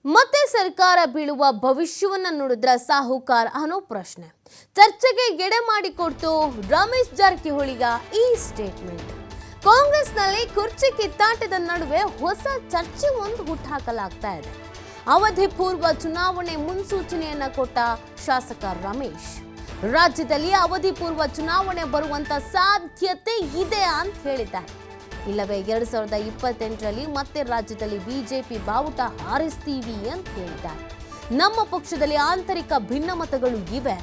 ಮತ್ತೆ ಸರ್ಕಾರ ಬೀಳುವ ಭವಿಷ್ಯವನ್ನ ನೋಡಿದ್ರ ಸಾಹುಕಾರ ಅನ್ನೋ ಪ್ರಶ್ನೆ ಚರ್ಚೆಗೆ ಎಡೆ ಮಾಡಿಕೊಡ್ತು ರಮೇಶ್ ಜಾರಕಿಹೊಳಿಗ ಈ ಸ್ಟೇಟ್ಮೆಂಟ್. ಕಾಂಗ್ರೆಸ್ನಲ್ಲಿ ಕುರ್ಚಿ ಕಿತ್ತಾಟದ ನಡುವೆ ಹೊಸ ಚರ್ಚೆ ಒಂದು ಹುಟ್ಟುಹಾಕಲಾಗ್ತಾ ಇದೆ. ಅವಧಿ ಪೂರ್ವ ಚುನಾವಣೆ ಮುನ್ಸೂಚನೆಯನ್ನ ಕೊಟ್ಟ ಶಾಸಕ ರಮೇಶ್ ರಾಜ್ಯದಲ್ಲಿ ಅವಧಿ ಪೂರ್ವ ಚುನಾವಣೆ ಬರುವಂತ ಸಾಧ್ಯತೆ ಇದೆ ಅಂತ ಹೇಳಿದ್ದಾರೆ. ಇಲ್ಲವೇ 2028ರಲ್ಲಿ ಮತ್ತೆ ರಾಜ್ಯದಲ್ಲಿ ಬಿಜೆಪಿ ಬಾವುಟ ಹಾರಿಸ್ತೀವಿ ಅಂತ ಹೇಳಿದ್ದಾರೆ. ನಮ್ಮ ಪಕ್ಷದಲ್ಲಿ ಆಂತರಿಕ ಭಿನ್ನಮತಗಳು ಇವೆ,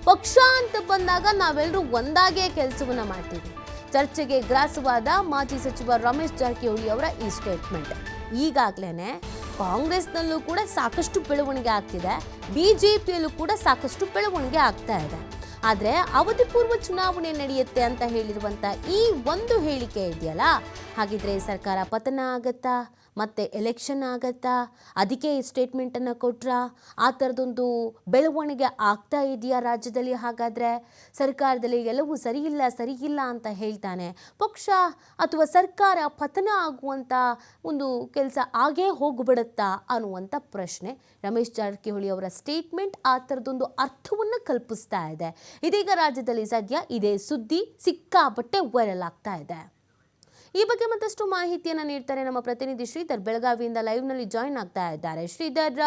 ಪಕ್ಷ ಅಂತ ಬಂದಾಗ ನಾವೆಲ್ಲರೂ ಒಂದಾಗೇ ಕೆಲಸವನ್ನ ಮಾಡ್ತೀವಿ. ಚರ್ಚೆಗೆ ಗ್ರಾಸವಾದ ಮಾಜಿ ಸಚಿವ ರಮೇಶ್ ಜಾರಕಿಹೊಳಿ ಅವರ ಈ ಸ್ಟೇಟ್ಮೆಂಟ್. ಈಗಾಗಲೇ ಕಾಂಗ್ರೆಸ್ನಲ್ಲೂ ಕೂಡ ಸಾಕಷ್ಟು ಬೆಳವಣಿಗೆ ಆಗ್ತಿದೆ, ಬಿಜೆಪಿಯಲ್ಲೂ ಕೂಡ ಸಾಕಷ್ಟು ಬೆಳವಣಿಗೆ ಆಗ್ತಾ ಇದೆ. ಆದರೆ ಅವಧಿ ಪೂರ್ವ ಚುನಾವಣೆ ನಡೆಯುತ್ತೆ ಅಂತ ಹೇಳಿರುವಂಥ ಈ ಒಂದು ಹೇಳಿಕೆ ಇದೆಯಲ್ಲ, ಹಾಗಿದ್ರೆ ಸರ್ಕಾರ ಪತನ ಆಗತ್ತಾ, ಮತ್ತೆ ಎಲೆಕ್ಷನ್ ಆಗತ್ತಾ, ಅದಕ್ಕೆ ಈ ಸ್ಟೇಟ್ಮೆಂಟನ್ನು ಕೊಟ್ರಾ? ಆ ಥರದೊಂದು ಬೆಳವಣಿಗೆ ಆಗ್ತಾ ಇದೆಯಾ ರಾಜ್ಯದಲ್ಲಿ? ಹಾಗಾದರೆ ಸರ್ಕಾರದಲ್ಲಿ ಎಲ್ಲವೂ ಸರಿಯಿಲ್ಲ ಅಂತ ಹೇಳ್ತಾನೆ ಪಕ್ಷ ಅಥವಾ ಸರ್ಕಾರ ಪತನ ಆಗುವಂಥ ಒಂದು ಕೆಲಸ ಆಗೇ ಹೋಗ್ಬಿಡುತ್ತಾ ಅನ್ನುವಂಥ ಪ್ರಶ್ನೆ. ರಮೇಶ್ ಜಾರಕಿಹೊಳಿ ಅವರ ಸ್ಟೇಟ್ಮೆಂಟ್ ಆ ಥರದೊಂದು ಅರ್ಥವನ್ನು ಕಲ್ಪಿಸ್ತಾ ಇದೆ. ಇದೀಗ ರಾಜ್ಯದಲ್ಲಿ ಸದ್ಯ ಇದೇ ಸುದ್ದಿ ಸಿಕ್ಕಾಪಟ್ಟೆ ವೈರಲ್ ಆಗ್ತಾ ಇದೆ. ಈ ಬಗ್ಗೆ ಮತ್ತಷ್ಟು ಮಾಹಿತಿಯನ್ನು ನೀಡ್ತಾರೆ ನಮ್ಮ ಪ್ರತಿನಿಧಿ ಶ್ರೀಧರ್. ಬೆಳಗಾವಿಯಿಂದ ಲೈವ್ನಲ್ಲಿ ಜಾಯಿನ್ ಆಗ್ತಾ ಇದ್ದಾರೆ. ಶ್ರೀಧರ್,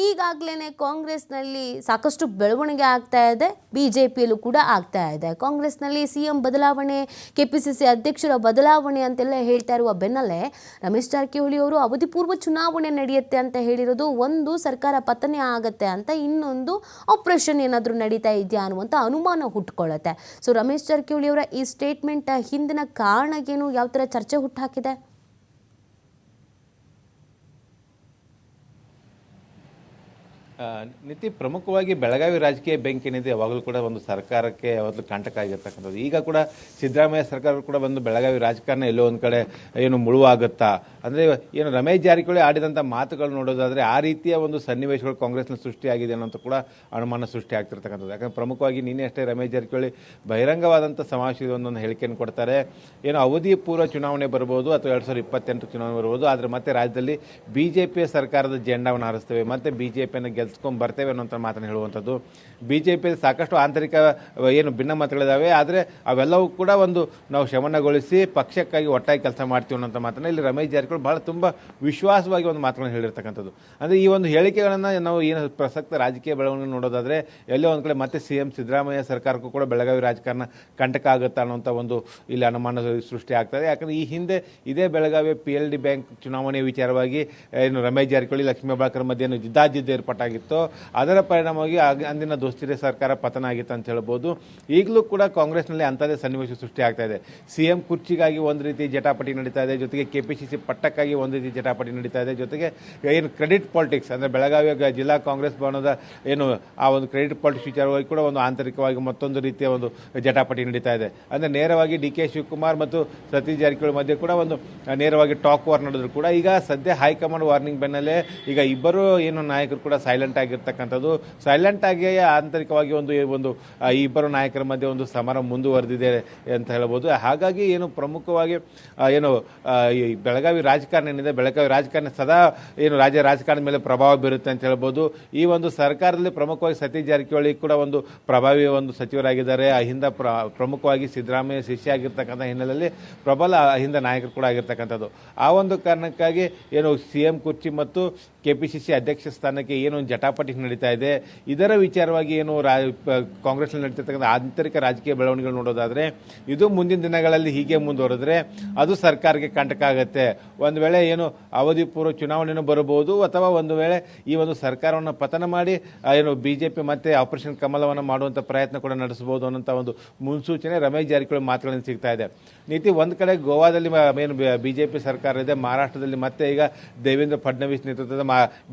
ಈಗಾಗಲೇ ಕಾಂಗ್ರೆಸ್ನಲ್ಲಿ ಸಾಕಷ್ಟು ಬೆಳವಣಿಗೆ ಆಗ್ತಾ ಇದೆ, ಬಿಜೆಪಿಯಲ್ಲೂ ಕೂಡ ಆಗ್ತಾ ಇದೆ. ಕಾಂಗ್ರೆಸ್ನಲ್ಲಿ ಸಿಎಂ ಬದಲಾವಣೆ, ಕೆಪಿಸಿಸಿ ಅಧ್ಯಕ್ಷರ ಬದಲಾವಣೆ ಅಂತೆಲ್ಲ ಹೇಳ್ತಾ ಇರುವ ಬೆನ್ನಲ್ಲೇ ರಮೇಶ್ ಜಾರಕಿಹೊಳಿ ಅವರು ಅವಧಿ ಪೂರ್ವ ಚುನಾವಣೆ ನಡೆಯುತ್ತೆ ಅಂತ ಹೇಳಿರೋದು, ಒಂದು ಸರ್ಕಾರ ಪತನ ಆಗತ್ತೆ ಅಂತ, ಇನ್ನೊಂದು ಆಪರೇಷನ್ ಏನಾದರೂ ನಡೀತಾ ಇದೆಯಾ ಅನ್ನುವಂಥ ಅನುಮಾನ ಹುಟ್ಟುಕೊಳ್ಳುತ್ತೆ. ಸೊ ರಮೇಶ್ ಜಾರಕಿಹೊಳಿ ಅವರ ಈ ಸ್ಟೇಟ್ಮೆಂಟ್ ಹಿಂದಿನ ಕಾರಣ ಏನು, ಯಾವ ಥರ ಚರ್ಚೆ ಹುಟ್ಟುಹಾಕಿದೆ? ನಿತಿ, ಪ್ರಮುಖವಾಗಿ ಬೆಳಗಾವಿ ರಾಜಕೀಯ ಬೆಂಕಿ ಏನಿದೆ ಯಾವಾಗಲೂ ಕೂಡ ಒಂದು ಸರ್ಕಾರಕ್ಕೆ ಯಾವಾಗಲೂ ಕಂಟಕ ಆಗಿರ್ತಕ್ಕಂಥದ್ದು. ಈಗ ಕೂಡ ಸಿದ್ದರಾಮಯ್ಯ ಸರ್ಕಾರ ಕೂಡ ಬಂದು ಬೆಳಗಾವಿ ರಾಜಕಾರಣ ಎಲ್ಲೋ ಒಂದು ಕಡೆ ಏನು ಮುಳುವಾಗುತ್ತಾ ಅಂದರೆ ಏನು ರಮೇಶ್ ಜಾರಕಿಹೊಳಿ ಆಡಿದಂಥ ಮಾತುಗಳು ನೋಡೋದಾದರೆ ಆ ರೀತಿಯ ಒಂದು ಸನ್ನಿವೇಶಗಳು ಕಾಂಗ್ರೆಸ್ನ ಸೃಷ್ಟಿಯಾಗಿದೆ ಅನ್ನೋಂಥ ಕೂಡ ಅನುಮಾನ ಸೃಷ್ಟಿ ಆಗ್ತಿರ್ತಕ್ಕಂಥದ್ದು. ಯಾಕಂದರೆ ಪ್ರಮುಖವಾಗಿ ನಿನ್ನೆ ಅಷ್ಟೇ ರಮೇಶ್ ಜಾರಕಿಹೊಳಿ ಬಹಿರಂಗವಾದಂಥ ಸಮಾವೇಶದ ಒಂದೊಂದು ಹೇಳಿಕೆಯನ್ನು ಕೊಡ್ತಾರೆ. ಏನು ಅವಧಿ ಪೂರ್ವ ಚುನಾವಣೆ ಬರ್ಬೋದು ಅಥವಾ 2028 ಚುನಾವಣೆ ಬರ್ಬೋದು, ಆದರೆ ಮತ್ತೆ ರಾಜ್ಯದಲ್ಲಿ ಬಿಜೆಪಿಯ ಸರ್ಕಾರದ ಜೆಂಡಾವನ್ನು ಹಾರಿಸ್ತೇವೆ, ಮತ್ತೆ ಬಿಜೆಪಿಯನ್ನು ಗೆಲ್ಸ್ಕೊಂಡು ಬರ್ತೇವೆ ಅನ್ನೋಂಥ ಮಾತನ್ನು ಹೇಳುವಂಥದ್ದು. ಬಿಜೆಪಿಯಲ್ಲಿ ಸಾಕಷ್ಟು ಆಂತರಿಕ ಏನು ಭಿನ್ನಮತಗಳಿದ್ದಾವೆ, ಆದರೆ ಅವೆಲ್ಲವೂ ಕೂಡ ಒಂದು ನಾವು ಶಮನಗೊಳಿಸಿ ಪಕ್ಷಕ್ಕಾಗಿ ಒಟ್ಟಾಗಿ ಕೆಲಸ ಮಾಡ್ತೀವಿ ಅನ್ನೋಂಥ ಮಾತನ್ನು ಇಲ್ಲಿ ರಮೇಶ್ ಜಾರಕಿಹೊಳಿ ಬಹಳ ತುಂಬ ವಿಶ್ವಾಸವಾಗಿ ಒಂದು ಮಾತುಗಳನ್ನು ಹೇಳಿರ್ತಕ್ಕಂಥದ್ದು. ಅಂದರೆ ಈ ಒಂದು ಹೇಳಿಕೆಗಳನ್ನು ನಾವು ಏನು ಪ್ರಸಕ್ತ ರಾಜಕೀಯ ಬೆಳವಣಿಗೆ ನೋಡೋದಾದರೆ ಎಲ್ಲೋ ಒಂದು ಕಡೆ ಮತ್ತೆ ಸಿಎಂ ಸಿದ್ದರಾಮಯ್ಯ ಸರ್ಕಾರಕ್ಕೂ ಕೂಡ ಬೆಳಗಾವಿ ರಾಜಕಾರಣ ಕಂಟಕ ಆಗುತ್ತಾ ಅನ್ನೋಂಥ ಒಂದು ಇಲ್ಲಿ ಅನುಮಾನ ಸೃಷ್ಟಿ ಆಗ್ತದೆ. ಯಾಕಂದರೆ ಈ ಹಿಂದೆ ಇದೇ ಬೆಳಗಾವಿ PLD ಬ್ಯಾಂಕ್ ಚುನಾವಣೆ ವಿಚಾರವಾಗಿ ಏನು ರಮೇಶ್ ಜಾರಕಿಹೊಳಿ ಲಕ್ಷ್ಮೀ ಹೆಬ್ಬಾಳ್ಕರ್ ಮಧ್ಯೆ ಏನು ಜಿದ್ದಾಜಿದ್ದು ಏರ್ಪಾಟಾಗಿತ್ತು, ಅದರ ಪರಿಣಾಮವಾಗಿ ಅಂದಿನ ದೋಸ್ತಿರೆ ಸರ್ಕಾರ ಪತನ ಆಗಿತ್ತು ಅಂತ ಹೇಳ್ಬೋದು. ಈಗಲೂ ಕೂಡ ಕಾಂಗ್ರೆಸ್ನಲ್ಲಿ ಅಂಥದ್ದೇ ಸನ್ನಿವೇಶ ಸೃಷ್ಟಿ ಆಗ್ತಾ ಇದೆ. ಸಿಎಂ ಕುರ್ಚಿಗಾಗಿ ಒಂದು ರೀತಿ ಜಟಾಪಟಿ ನಡೀತಾ ಇದೆ, ಜೊತೆಗೆ KPCC ಪಟ್ಟಕ್ಕಾಗಿ ಒಂದು ರೀತಿ ಜಟಾಪಟಿ ನಡೀತಾ ಇದೆ, ಜೊತೆಗೆ ಏನು ಕ್ರೆಡಿಟ್ ಪಾಲಿಟಿಕ್ಸ್ ಅಂದರೆ ಬೆಳಗಾವಿಯ ಜಿಲ್ಲಾ ಕಾಂಗ್ರೆಸ್ ಭವನದ ಏನು ಆ ಒಂದು ಕ್ರೆಡಿಟ್ ಪಾಲಿಟಿಕ್ಸ್ ವಿಚಾರವಾಗಿ ಕೂಡ ಒಂದು ಆಂತರಿಕವಾಗಿ ಮತ್ತೊಂದು ರೀತಿಯ ಒಂದು ಜಟಾಪಟಿ ನಡೀತಾ ಇದೆ. ಅಂದರೆ ನೇರವಾಗಿ DK ಶಿವಕುಮಾರ್ ಮತ್ತು ಸತೀಶ್ ಜಾರಕಿಹೊಳಿ ಮಧ್ಯೆ ಕೂಡ ಒಂದು ನೇರವಾಗಿ ಟಾಕ್ ವಾರ್ ನಡೆದ್ರು ಕೂಡ ಈಗ ಸದ್ಯ ಹೈಕಮಾಂಡ್ ವಾರ್ನಿಂಗ್ ಬೆನ್ನಲ್ಲೇ ಈಗ ಇಬ್ಬರು ಏನು ನಾಯಕರು ಕೂಡ ಸೈಲೆಂಟ್ ಆಗಿರ್ತಕ್ಕಂಥದ್ದು. ಸೈಲೆಂಟ್ ಆಗಿ ಆಂತರಿಕವಾಗಿ ಒಂದು ಈ ಇಬ್ಬರು ನಾಯಕರ ಮಧ್ಯೆ ಒಂದು ಸಮರ ಮುಂದುವರೆದಿದೆ ಅಂತ ಹೇಳ್ಬೋದು. ಹಾಗಾಗಿ ಏನು ಪ್ರಮುಖವಾಗಿ ಏನು ಈ ಬೆಳಗಾವಿ ರಾಜಕಾರಣ ಏನಿದೆ, ಬೆಳಗಾವಿ ರಾಜಕಾರಣ ಸದಾ ಏನು ರಾಜ್ಯ ರಾಜಕಾರಣದ ಮೇಲೆ ಪ್ರಭಾವ ಬೀರುತ್ತೆ ಅಂತ ಹೇಳ್ಬೋದು. ಈ ಒಂದು ಸರ್ಕಾರದಲ್ಲಿ ಪ್ರಮುಖವಾಗಿ ಸತೀಶ್ ಜಾರಕಿಹೊಳಿ ಕೂಡ ಒಂದು ಪ್ರಭಾವಿ ಒಂದು ಸಚಿವರಾಗಿದ್ದಾರೆ. ಅಹಿಂದ ಪ್ರಮುಖವಾಗಿ ಸಿದ್ದರಾಮಯ್ಯ ಶಿಷ್ಯ ಆಗಿರ್ತಕ್ಕಂಥ ಹಿನ್ನೆಲೆಯಲ್ಲಿ ಪ್ರಬಲ ಅಹಿಂದ ನಾಯಕರು ಕೂಡ ಆಗಿರ್ತಕ್ಕಂಥದ್ದು. ಆ ಒಂದು ಕಾರಣಕ್ಕಾಗಿ ಏನು ಸಿಎಂ ಕುರ್ಚಿ ಮತ್ತು KPCC ಅಧ್ಯಕ್ಷ ಸ್ಥಾನಕ್ಕೆ ಏನು ಜಟಾಪಟಿ ನಡೀತಾ ಇದೆ, ಇದರ ವಿಚಾರವಾಗಿ ಏನು ಕಾಂಗ್ರೆಸ್ನಲ್ಲಿ ನಡೀತಿರ್ತಕ್ಕಂಥ ಆಂತರಿಕ ರಾಜಕೀಯ ಬೆಳವಣಿಗೆಗಳು ನೋಡೋದಾದರೆ ಇದು ಮುಂದಿನ ದಿನಗಳಲ್ಲಿ ಹೀಗೆ ಮುಂದುವರೆದ್ರೆ ಅದು ಸರ್ಕಾರಕ್ಕೆ ಕಂಟಕ ಆಗುತ್ತೆ. ಒಂದು ವೇಳೆ ಏನು ಅವಧಿ ಪೂರ್ವ ಚುನಾವಣೆಯೂ ಬರಬಹುದು, ಅಥವಾ ಒಂದು ವೇಳೆ ಈ ಒಂದು ಸರ್ಕಾರವನ್ನು ಪತನ ಮಾಡಿ ಏನು ಬಿಜೆಪಿ ಮತ್ತೆ ಆಪರೇಷನ್ ಕಮಲವನ್ನು ಮಾಡುವಂಥ ಪ್ರಯತ್ನ ಕೂಡ ನಡೆಸಬಹುದು ಅನ್ನೋಂಥ ಒಂದು ಮುನ್ಸೂಚನೆ ರಮೇಶ್ ಜಾರಕಿಹೊಳಿ ಮಾತುಗಳಿಂದ ಸಿಗ್ತಾ ಇದೆ. ನೀತಿ ಒಂದು ಕಡೆ ಗೋವಾದಲ್ಲಿ ಏನು ಬಿಜೆಪಿ ಸರ್ಕಾರ ಇದೆ, ಮಹಾರಾಷ್ಟ್ರದಲ್ಲಿ ಮತ್ತೆ ಈಗ ದೇವೇಂದ್ರ ಫಡ್ನವೀಸ್ ನೇತೃತ್ವದ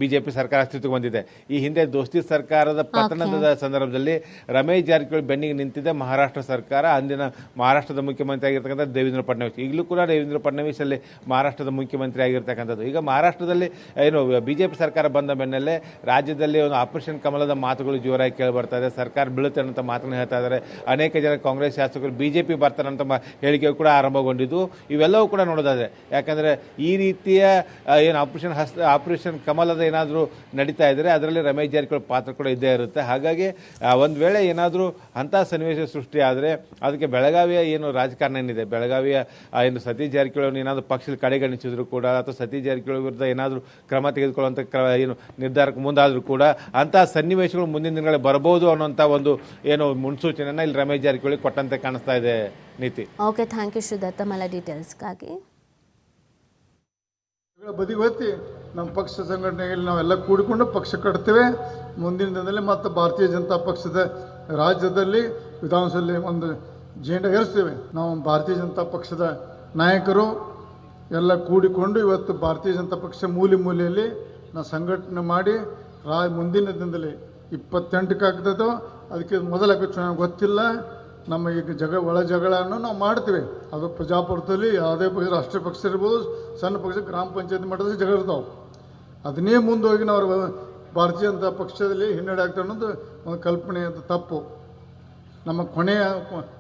ಬಿಜೆಪಿ ಸರ್ಕಾರ ಅಸ್ತಿತ್ವಕ್ಕೆ ಬಂದಿದೆ. ಈ ಹಿಂದೆ ದೋಸ್ತಿ ಸರ್ಕಾರದ ಪತನದ ಸಂದರ್ಭದಲ್ಲಿ ರಮೇಶ್ ಜಾರಕಿಹೊಳಿ ಬೆನ್ನಿಗೆ ನಿಂತಿದೆ ಮಹಾರಾಷ್ಟ್ರ ಸರ್ಕಾರ. ಅಂದಿನ ಮಹಾರಾಷ್ಟ್ರದ ಮುಖ್ಯಮಂತ್ರಿ ಆಗಿರ್ತಕ್ಕಂಥ ದೇವೇಂದ್ರ ಫಡ್ನವೀಸ್. ಈಗಲೂ ಕೂಡ ದೇವೇಂದ್ರ ಫಡ್ನವೀಸ್ ಅಲ್ಲಿ ಮಹಾರಾಷ್ಟ್ರದ ಮುಖ್ಯಮಂತ್ರಿ ಆಗಿರ್ತಕ್ಕಂಥದ್ದು. ಈಗ ಮಹಾರಾಷ್ಟ್ರದಲ್ಲಿ ಏನು ಬಿಜೆಪಿ ಸರ್ಕಾರ ಬಂದ ಬೆನ್ನಲ್ಲೇ ರಾಜ್ಯದಲ್ಲಿ ಒಂದು ಆಪರೇಷನ್ ಕಮಲದ ಮಾತುಗಳು ಜೋರಾಗಿ ಕೇಳಿ ಬರ್ತಾ ಇದೆ. ಸರ್ಕಾರ ಬೀಳುತ್ತೆ ಅನ್ನೋ ಮಾತನ್ನು ಹೇಳ್ತಾ ಇದ್ದಾರೆ. ಅನೇಕ ಜನ ಕಾಂಗ್ರೆಸ್ ಶಾಸಕರು ಬಿಜೆಪಿ ಬರ್ತಾರೆ ಅಂತ ಹೇಳಿಕೆ ಕೂಡ ಆರಂಭಗೊಂಡಿದ್ದು. ಇವೆಲ್ಲವೂ ಕೂಡ ನೋಡೋದಾದ್ರೆ, ಯಾಕಂದ್ರೆ ಈ ರೀತಿಯ ಏನು ಆಪರೇಷನ್ ಕಮಲದ ಏನಾದರೂ ನಡೀತಾ ಇದ್ರೆ ಅದರಲ್ಲಿ ರಮೇಶ್ ಜಾರಕಿಹೊಳಿ ಪಾತ್ರ ಕೂಡ ಇದ್ದೇ ಇರುತ್ತೆ. ಹಾಗಾಗಿ ಒಂದು ವೇಳೆ ಏನಾದರೂ ಅಂಥ ಸನ್ನಿವೇಶ ಸೃಷ್ಟಿ ಆದರೆ ಅದಕ್ಕೆ ಬೆಳಗಾವಿಯ ಏನು ರಾಜಕಾರಣ ಏನಿದೆ, ಬೆಳಗಾವಿಯ ಏನು ಸತೀಶ್ ಜಾರಕಿಹೊಳಿ ಏನಾದರೂ ಪಕ್ಷದ ಕಡೆಗಣಿಸಿದ್ರು ಕೂಡ ಅಥವಾ ಸತೀಶ್ ಜಾರಕಿಹೊಳಿ ವಿರುದ್ಧ ಏನಾದರೂ ಕ್ರಮ ತೆಗೆದುಕೊಳ್ಳುವಂಥ ಏನು ನಿರ್ಧಾರಕ್ಕೆ ಮುಂದಾದರೂ ಕೂಡ ಅಂತಹ ಸನ್ನಿವೇಶಗಳು ಮುಂದಿನ ದಿನಗಳಲ್ಲಿ ಬರಬಹುದು ಅನ್ನೋಂಥ ಒಂದು ಏನು ಮುನ್ಸೂಚನೆಯನ್ನು ಇಲ್ಲಿ ರಮೇಶ್ ಜಾರಕಿಹೊಳಿ ಕೊಟ್ಟಂತೆ ಕಾಣಿಸ್ತಾ ಇದೆ. ನೀತಿ. ಓಕೆ, ಥ್ಯಾಂಕ್ ಯು ಶ್ರೀಧರ್ ತಮ್ಮೆಲ್ಲ ಡೀಟೇಲ್ಸ್ಗಾಗಿ. ಬದಿಗೆ ಹೋಗ್ತಿ ನಮ್ಮ ಪಕ್ಷ ಸಂಘಟನೆಯಲ್ಲಿ ನಾವೆಲ್ಲ ಕೂಡಿಕೊಂಡು ಪಕ್ಷ ಕಟ್ತೇವೆ. ಮುಂದಿನ ದಿನದಲ್ಲಿ ಮತ್ತು ಭಾರತೀಯ ಜನತಾ ಪಕ್ಷದ ರಾಜ್ಯದಲ್ಲಿ ವಿಧಾನಸಭೆಯಲ್ಲಿ ಒಂದು ಜೆಂಡ ಏರಿಸ್ತೇವೆ. ನಾವು ಭಾರತೀಯ ಜನತಾ ಪಕ್ಷದ ನಾಯಕರು ಎಲ್ಲ ಕೂಡಿಕೊಂಡು ಇವತ್ತು ಭಾರತೀಯ ಜನತಾ ಪಕ್ಷ ಮೂಲೆಯಲ್ಲಿ ನಾವು ಸಂಘಟನೆ ಮಾಡಿ ಮುಂದಿನ ದಿನದಲ್ಲಿ 28ಕ್ಕೆ ಆಗ್ತದೋ ಅದಕ್ಕೆ ಮೊದಲಾಗ ಚುನಾವಣೆ ಗೊತ್ತಿಲ್ಲ. ನಮ್ಮ ಈಗ ಒಳ ಜಗಳವನ್ನು ನಾವು ಮಾಡ್ತೀವಿ. ಅದು ಪ್ರಜಾಪ್ರಭುತ್ವದಲ್ಲಿ ಯಾವುದೇ ಪಕ್ಷ ರಾಷ್ಟ್ರೀಯ ಪಕ್ಷ ಇರ್ಬೋದು, ಸಣ್ಣ ಪಕ್ಷ ಗ್ರಾಮ ಪಂಚಾಯತ್ ಮಟ್ಟದಲ್ಲಿ ಜಗಳ ಇರ್ತಾವೆ. ಅದನ್ನೇ ಮುಂದೆ ಹೋಗಿ ನಾವು ಭಾರತೀಯ ಜನತಾ ಪಕ್ಷದಲ್ಲಿ ಹಿನ್ನಡೆ ಆಗ್ತದೆ ಅನ್ನೋದು ಒಂದು ಕಲ್ಪನೆ, ಅದು ತಪ್ಪು. ನಮ್ಮ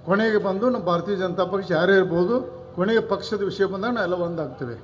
ಕೊನೆಗೆ ಬಂದು ನಮ್ಮ ಭಾರತೀಯ ಜನತಾ ಪಕ್ಷ ಯಾರೇ ಇರ್ಬೋದು, ಕೊನೆಗೆ ಪಕ್ಷದ ವಿಷಯ ಬಂದಾಗ ನಾವೆಲ್ಲ ಒಂದಾಗ್ತೇವೆ.